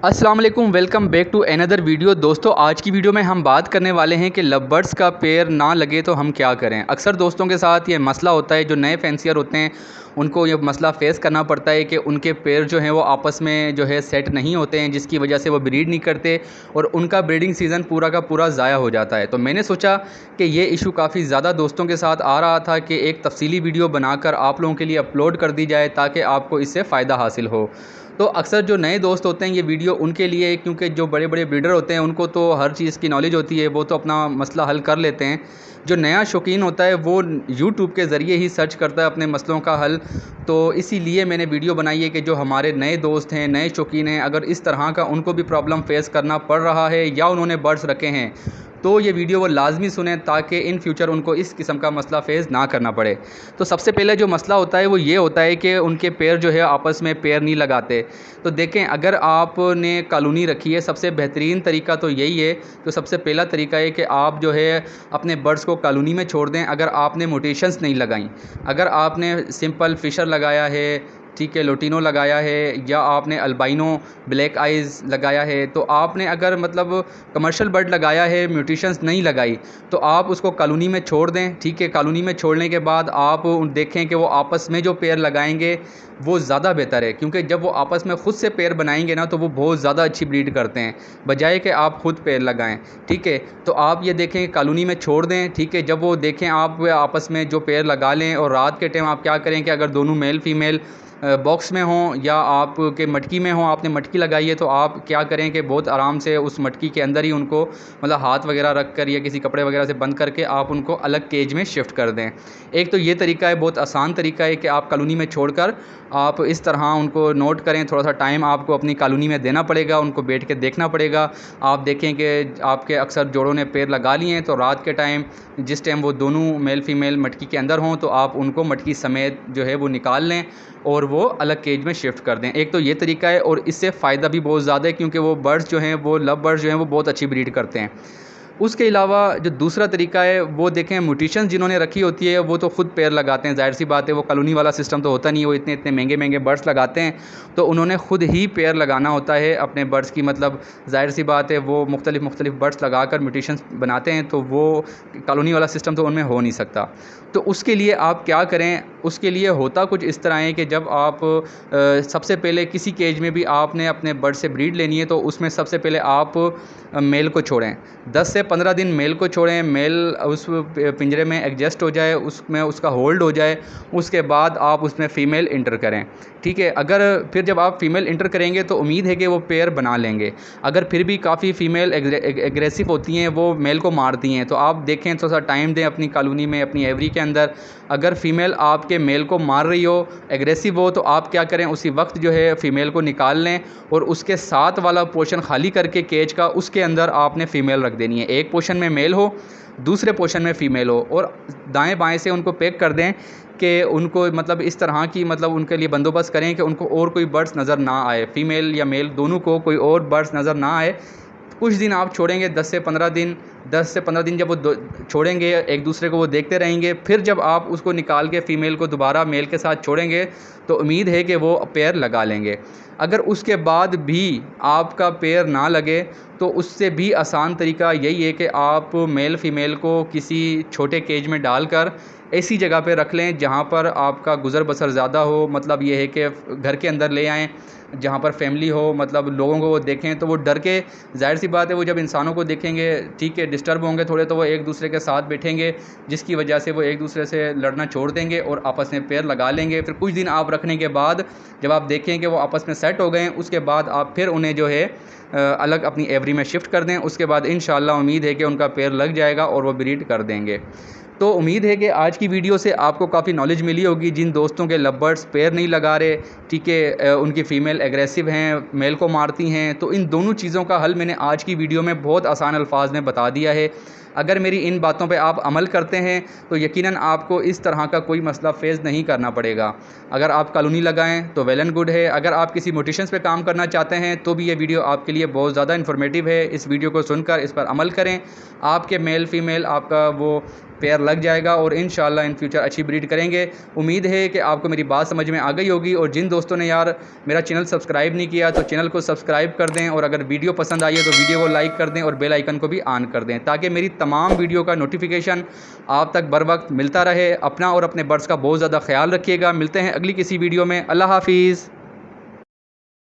अस्सलाम वालेकुम, welcome back to another video. दोस्तों, आज की वीडियो में हम बात करने वाले हैं कि लव बर्ड्स का पेयर ना लगे तो हम क्या करें। अक्सर दोस्तों के साथ ये मसला होता है, जो नए फैंसियर होते हैं उनको ये मसला फ़ेस करना पड़ता है कि उनके पेयर जो हैं वो आपस में जो है सेट नहीं होते हैं, जिसकी वजह से वो ब्रीड नहीं करते और उनका ब्रीडिंग सीज़न पूरा का पूरा ज़ाया हो जाता है। तो मैंने सोचा कि ये इशू काफ़ी ज़्यादा दोस्तों के साथ आ रहा था कि एक तफसीली वीडियो बनाकर आप लोगों के लिए अपलोड कर दी जाए ताकि आपको इससे फ़ायदा हासिल हो। तो अक्सर जो नए दोस्त होते हैं ये वीडियो उनके लिए, क्योंकि जो बड़े बड़े ब्रीडर होते हैं उनको तो हर चीज़ की नॉलेज होती है, वो तो अपना मसला हल कर लेते हैं। जो नया शौकीन होता है वो यूट्यूब के ज़रिए ही सर्च करता है अपने मसलों का हल। तो इसीलिए मैंने वीडियो बनाई है कि जो हमारे नए दोस्त हैं, नए शौकीन हैं, अगर इस तरह का उनको भी प्रॉब्लम फ़ेस करना पड़ रहा है या उन्होंने बर्ड्स रखे हैं, तो ये वीडियो वो लाजमी सुनें ताकि इन फ्यूचर उनको इस किस्म का मसला फ़ेस ना करना पड़े। तो सबसे पहले जो मसला होता है वो ये होता है कि उनके पेयर जो है आपस में पेयर नहीं लगाते। तो देखें, अगर आपने कॉलोनी रखी है, सबसे बेहतरीन तरीका तो यही है। तो सबसे पहला तरीका है कि आप जो है अपने बर्ड्स को कॉलोनी में छोड़ दें। अगर आपने म्यूटेशंस नहीं लगाई, अगर आपने सिंपल फ़िशर लगाया है, ठीक है, लोटिनो लगाया है, या आपने अल्बाइनो ब्लैक आइज़ लगाया है, तो आपने अगर मतलब कमर्शियल बर्ड लगाया है, म्यूटेशंस नहीं लगाई, तो आप उसको कॉलोनी में छोड़ दें। ठीक है, कॉलोनी में छोड़ने के बाद आप देखें कि वो आपस में जो पेयर लगाएंगे वो ज़्यादा बेहतर है, क्योंकि जब वो आपस में ख़ुद से पेयर बनाएंगे ना तो वो बहुत ज़्यादा अच्छी ब्रीड करते हैं, बजाय कि आप ख़ुद पेयर लगाएं। ठीक है, तो आप ये देखें कॉलोनी में छोड़ दें। ठीक है, जब वो देखें आप आपस में जो पेयर लगा लें, और रात के टाइम आप क्या करें कि अगर दोनों मेल फीमेल बॉक्स में हों या आपके मटकी में हों, आपने मटकी लगाई है, तो आप क्या करें कि बहुत आराम से उस मटकी के अंदर ही उनको मतलब हाथ वगैरह रख कर या किसी कपड़े वगैरह से बंद करके आप उनको अलग केज में शिफ्ट कर दें। एक तो ये तरीका है, बहुत आसान तरीका है कि आप कॉलोनी में छोड़कर आप इस तरह उनको नोट करें। थोड़ा सा टाइम आपको अपनी कॉलोनी में देना पड़ेगा, उनको बैठ के देखना पड़ेगा। आप देखें कि आपके अक्सर जोड़ों ने पेड़ लगा लिए हैं, तो रात के टाइम जिस टाइम वो दोनों मेल फीमेल मटकी के अंदर हों, तो आप उनको मटकी समेत जो है वो निकाल लें और वो अलग केज में शिफ्ट कर दें। एक तो ये तरीका है, और इससे फ़ायदा भी बहुत ज़्यादा है, क्योंकि वो बर्ड्स जो हैं, वो लव बर्ड्स जो हैं, वो बहुत अच्छी ब्रीड करते हैं। उसके अलावा जो दूसरा तरीका है वो देखें, म्यूटेशन जिन्होंने रखी होती है वो तो ख़ुद पेयर लगाते हैं। ज़ाहिर सी बात है, वो कॉलोनी वाला सिस्टम तो होता नहीं है, वो इतने इतने महंगे महंगे बर्ड्स लगाते हैं, तो उन्होंने ख़ुद ही पेयर लगाना होता है अपने बर्ड्स की। मतलब ज़ाहिर सी बात है, वो मुख्तलिफ़ बर्ड्स लगा कर म्यूटेशंस बनाते हैं, तो वो कॉलोनी वाला सिस्टम तो उनमें हो नहीं सकता। तो उसके लिए आप क्या करें, उसके लिए होता कुछ इस तरह है कि जब आप सबसे पहले किसी केज में भी आपने अपने बर्ड से ब्रीड लेनी है, तो उसमें सबसे पहले आप मेल को छोड़ें। 10 से 15 दिन मेल को छोड़ें, मेल उस पिंजरे में एडजस्ट हो जाए, उसमें उसका होल्ड हो जाए, उसके बाद आप उसमें फ़ीमेल इंटर करें। ठीक है, अगर फिर जब आप फ़ीमेल इंटर करेंगे तो उम्मीद है कि वो पेयर बना लेंगे। अगर फिर भी काफ़ी फ़ीमेल एग्रेसिव होती हैं, वो मेल को मारती हैं, तो आप देखें, थोड़ा सा टाइम दें अपनी कॉलोनी में, अपनी एवरी के अंदर। अगर फ़ीमेल आपके मेल को मार रही हो, एग्रेसिव हो, तो आप क्या करें, उसी वक्त जो है फ़ीमेल को निकाल लें और उसके साथ वाला पोर्शन खाली करके केज का, उसके अंदर आपने फ़ीमेल रख देनी है। एक पोर्शन में मेल हो, दूसरे पोर्शन में फ़ीमेल हो, और दाएं बाएं से उनको पैक कर दें कि उनको मतलब इस तरह की मतलब उनके लिए बंदोबस्त करें कि उनको और कोई बर्ड्स नज़र ना आए, फ़ीमेल या मेल दोनों को कोई और बर्ड्स नज़र ना आए। कुछ दिन आप छोड़ेंगे, 10 से 15 दिन जब वो छोड़ेंगे एक दूसरे को, वो देखते रहेंगे। फिर जब आप उसको निकाल के फ़ीमेल को दोबारा मेल के साथ छोड़ेंगे, तो उम्मीद है कि वो पेयर लगा लेंगे। अगर उसके बाद भी आपका पेयर ना लगे, तो उससे भी आसान तरीका यही है कि आप मेल फ़ीमेल को किसी छोटे केज में डालकर ऐसी जगह पे रख लें जहाँ पर आपका गुज़र बसर ज़्यादा हो। मतलब ये है कि घर के अंदर ले आएँ जहाँ पर फैमिली हो, मतलब लोगों को वो देखें तो वो डर के, ज़ाहिर सी बात है, वो जब इंसानों को देखेंगे, ठीक है, डिस्टर्ब होंगे थोड़े, तो वो एक दूसरे के साथ बैठेंगे, जिसकी वजह से वो एक दूसरे से लड़ना छोड़ देंगे और आपस में पेयर लगा लेंगे। फिर कुछ दिन आप रखने के बाद जब आप देखें कि वो आपस में सेट हो गए, उसके बाद आप फिर उन्हें जो है अलग अपनी एवरी में शिफ्ट कर दें। उसके बाद इंशाअल्लाह उम्मीद है कि उनका पेयर लग जाएगा और वो ब्रीड कर देंगे। तो उम्मीद है कि आज की वीडियो से आपको काफ़ी नॉलेज मिली होगी। जिन दोस्तों के लव बर्ड्स पेयर नहीं लगा रहे, ठीक है, उनकी फ़ीमेल एग्रेसिव हैं, मेल को मारती हैं, तो इन दोनों चीज़ों का हल मैंने आज की वीडियो में बहुत आसान अल्फाज में बता दिया है। अगर मेरी इन बातों पे आप अमल करते हैं तो यकीनन आपको इस तरह का कोई मसला फेस नहीं करना पड़ेगा। अगर आप कॉलोनी लगाएं तो वेल एंड गुड है। अगर आप किसी म्यूटिशंस पे काम करना चाहते हैं तो भी ये वीडियो आपके लिए बहुत ज़्यादा इन्फॉर्मेटिव है। इस वीडियो को सुनकर इस पर अमल करें, आपके मेल फीमेल आपका वो पेयर लग जाएगा और इंशाल्लाह इन फ्यूचर अच्छी ब्रीड करेंगे। उम्मीद है कि आपको मेरी बात समझ में आ गई होगी। और जिन दोस्तों ने यार मेरा चैनल सब्सक्राइब नहीं किया तो चैनल को सब्सक्राइब कर दें, और अगर वीडियो पसंद आई है तो वीडियो को लाइक कर दें और बेल आइकन को भी ऑन कर दें, ताकि मेरी तमाम वीडियो का नोटिफिकेशन आप तक बर वक्त मिलता रहे। अपना और अपने बर्ड्स का बहुत ज़्यादा ख्याल रखिएगा। मिलते हैं अगली किसी वीडियो में। अल्लाह हाफिज़।